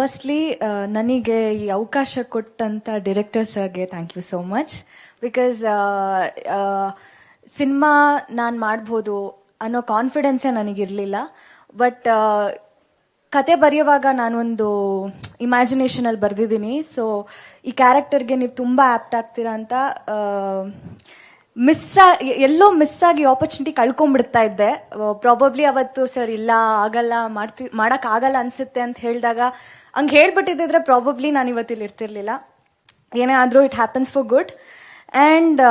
Firstly ನನಗೆ ಈ ಅವಕಾಶ ಕೊಟ್ಟಂತ ಡೈರೆಕ್ಟರ್ ಸರ್ಗೆ thank you so much. Because cinema ನಾನು ಮಾಡ್ಬೋದು ಅನ್ನೋ ಕಾನ್ಫಿಡೆನ್ಸೇ ನನಗಿರಲಿಲ್ಲ. ಬಟ್ ಕತೆ ಬರೆಯುವಾಗ ನಾನೊಂದು ಇಮ್ಯಾಜಿನೇಷನಲ್ಲಿ ಬರೆದಿದ್ದೀನಿ. ಸೊ ಈ ಕ್ಯಾರೆಕ್ಟರ್ಗೆ ನೀವು ತುಂಬ ಆ್ಯಪ್ಟ್ ಆಗ್ತೀರಾ ಅಂತ ಎಲ್ಲೋ ಮಿಸ್ ಆಗಿ ಆಪರ್ಚುನಿಟಿ ಕಳ್ಕೊಂಡ್ಬಿಡ್ತಾ ಇದ್ದೆ. ಪ್ರಾಬಬ್ಲಿ ಅವತ್ತು ಸರ್ ಇಲ್ಲ ಆಗಲ್ಲ ಮಾಡೋಕ್ಕಾಗಲ್ಲ ಅನ್ಸುತ್ತೆ ಅಂತ ಹೇಳಿದಾಗ ಹಂಗೆ ಹೇಳ್ಬಿಟ್ಟಿದ್ರೆ ಪ್ರಾಬಬ್ಲಿ ನಾನು ಇವತ್ತಿಲ್ಲಿ ಇರ್ತಿರ್ಲಿಲ್ಲ. ಏನೇ ಆದರೂ it happens for good. And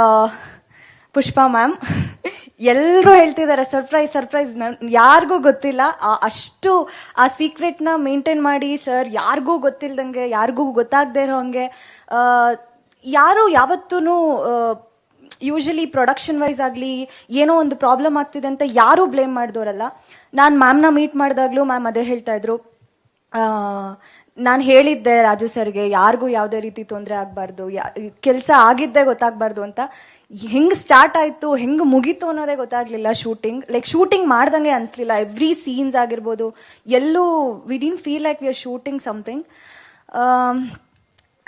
Pushpa ma'am ಎಲ್ಲರೂ ಹೇಳ್ತಿದ್ದಾರೆ ಸರ್ಪ್ರೈಸ್. ಯಾರಿಗೂ ಗೊತ್ತಿಲ್ಲ, ಅಷ್ಟು ಆ ಸೀಕ್ರೆಟ್ನ ಮೇಂಟೈನ್ ಮಾಡಿ ಸರ್ ಯಾರಿಗೂ ಗೊತ್ತಿಲ್ದಂಗೆ, ಯಾರಿಗೂ ಗೊತ್ತಾಗದೇ ಇರೋ ಹಂಗೆ. ಯಾರು ಯಾವತ್ತೂ ಯೂಶಲಿ ಪ್ರೊಡಕ್ಷನ್ ವೈಸ್ ಆಗಲಿ ಏನೋ ಒಂದು ಪ್ರಾಬ್ಲಮ್ ಆಗ್ತಿದೆ ಅಂತ ಯಾರೂ ಬ್ಲೇಮ್ ಮಾಡಿದವರಲ್ಲ. ನಾನು ಮ್ಯಾಮ್ನ ಮೀಟ್ ಮಾಡಿದಾಗಲೂ ಮ್ಯಾಮ್ ಅದೇ ಹೇಳ್ತಾ ಇದ್ರು, ನಾನು ಹೇಳಿದ್ದೆ ರಾಜು ಸರ್ಗೆ ಯಾರಿಗೂ ಯಾವುದೇ ರೀತಿ ತೊಂದರೆ ಆಗಬಾರ್ದು, ಕೆಲಸ ಆಗಿದ್ದೇ ಗೊತ್ತಾಗಬಾರ್ದು ಅಂತ. ಹೆಂಗೆ ಸ್ಟಾರ್ಟ್ ಆಯಿತು ಹೆಂಗೆ ಮುಗೀತು ಅನ್ನೋದೇ ಗೊತ್ತಾಗಲಿಲ್ಲ. ಶೂಟಿಂಗ್ ಮಾಡ್ದಂಗೆ ಅನಿಸ್ಲಿಲ್ಲ. ಎವ್ರಿ ಸೀನ್ಸ್ ಆಗಿರ್ಬೋದು ಎಲ್ಲೂ we didn't feel like we are shooting something.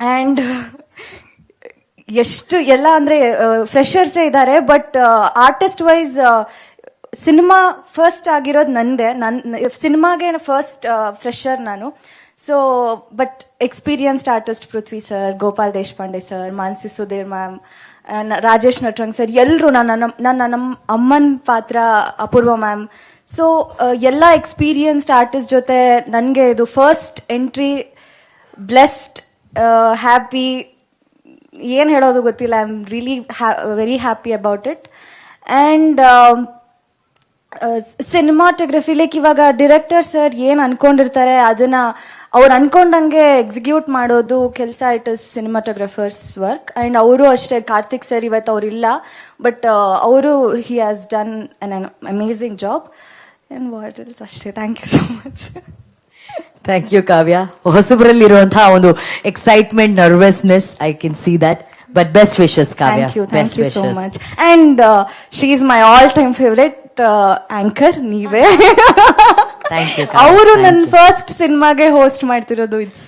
And ಎಷ್ಟು ಎಲ್ಲ ಅಂದರೆ ಫ್ರೆಷರ್ಸೇ ಇದ್ದಾರೆ. But artist wise cinema first ಆಗಿರೋದು ನಂದೇ. ಸಿನಿಮಾಗೆ ಫಸ್ಟ್ ಫ್ರೆಷರ್ ನಾನು. So but experienced artist Prithvi sir, Gopal Deshpande sir, Mansi Sudhir ma'am, Rajesh Natrang sir, ಎಲ್ಲರೂ ನಮ್ಮ ಅಮ್ಮನ ಪಾತ್ರ ಅಪೂರ್ವ ಮ್ಯಾಮ್. ಸೊ ಎಲ್ಲ ಎಕ್ಸ್ಪೀರಿಯನ್ಸ್ಡ್ ಆರ್ಟಿಸ್ಟ್ ಜೊತೆ ನನಗೆ ಇದು ಫಸ್ಟ್ ಎಂಟ್ರಿ. ಬ್ಲೆಸ್ಡ್, ಹ್ಯಾಪಿ, ಏನು ಹೇಳೋದು ಗೊತ್ತಿಲ್ಲ. I am really very happy about it. And cinematography like ಇವಾಗ ಡಿರೆಕ್ಟರ್ ಸರ್ ಏನು ಅನ್ಕೊಂಡಿರ್ತಾರೆ ಅದನ್ನ ಅವ್ರು ಅನ್ಕೊಂಡಂಗೆ ಎಕ್ಸಿಕ್ಯೂಟ್ ಮಾಡೋದು ಕೆಲಸ. It is cinematographers work. And ಅವರು ಅಷ್ಟೇ, ಕಾರ್ತಿಕ್ ಸರ್ ಇವತ್ತು ಅವರಿಲ್ಲ, ಬಟ್ ಅವರು he has done an amazing job. And what else ಅಷ್ಟೇ. Thank you so much. Thank you Kavya. ಹೊಸಬರಲ್ಲಿರುವಂತಹ ಒಂದು excitement, nervousness, I can see that. But best wishes Kavya. Thank you so much. And she is my all time favourite anchor ನೀವೇ. ಅವರು ನನ್ನ first ಸಿನಿಮಾಗೆ host ಮಾಡ್ತಿರೋದು. It's